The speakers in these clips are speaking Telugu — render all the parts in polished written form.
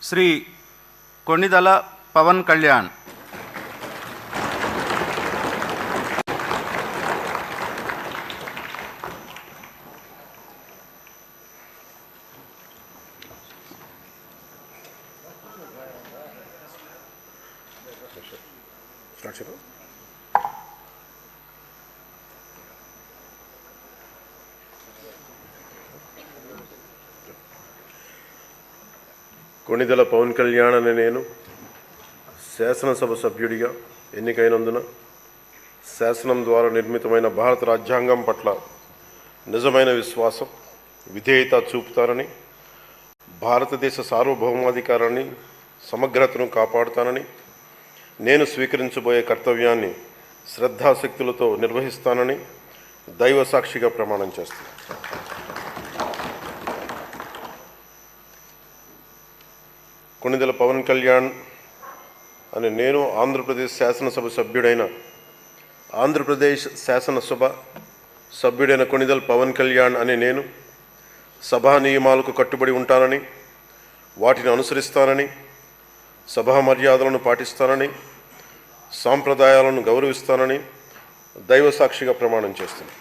శ్రీ కొణిదల పవన్ కళ్యాణ్. కొణిదెల పవన్ కళ్యాణ్ అనే నేను శాసనసభ సభ్యుడిగా ఎన్నికైనందున శాసనం ద్వారా నిర్మితమైన భారత రాజ్యాంగం పట్ల నిజమైన విశ్వాసం, విధేయత చూపుతానని, భారతదేశ సార్వభౌమాధికారాన్ని, సమగ్రతను కాపాడుతానని, నేను స్వీకరించబోయే కర్తవ్యాన్ని శ్రద్ధాశక్తులతో నిర్వహిస్తానని దైవ సాక్షిగా ప్రమాణం చేస్తాను. కొణిదెల పవన్ కళ్యాణ్ అనే నేను ఆంధ్రప్రదేశ్ శాసనసభ సభ్యుడైన కొణిదెల పవన్ కళ్యాణ్ అనే నేను సభా నియమాలకు కట్టుబడి ఉంటానని, వాటిని అనుసరిస్తానని, సభా మర్యాదలను పాటిస్తానని, సాంప్రదాయాలను గౌరవిస్తానని దైవ సాక్షిగా ప్రమాణం చేస్తున్నాను.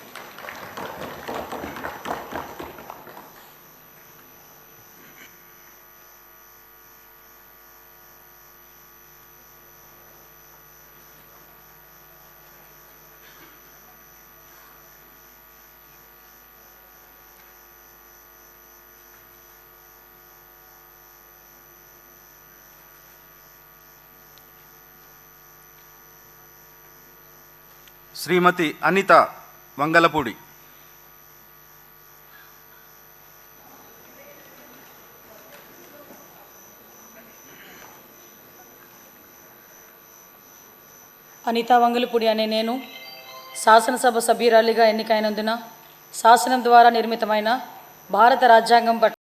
శ్రీమతి అనిత వంగలపూడి. అనిత వంగలపూడి అనే నేను శాసనసభ సభ్యురాలిగా ఎన్నికైనందున శాసనం ద్వారా నిర్మితమైన భారత రాజ్యాంగం పట్ల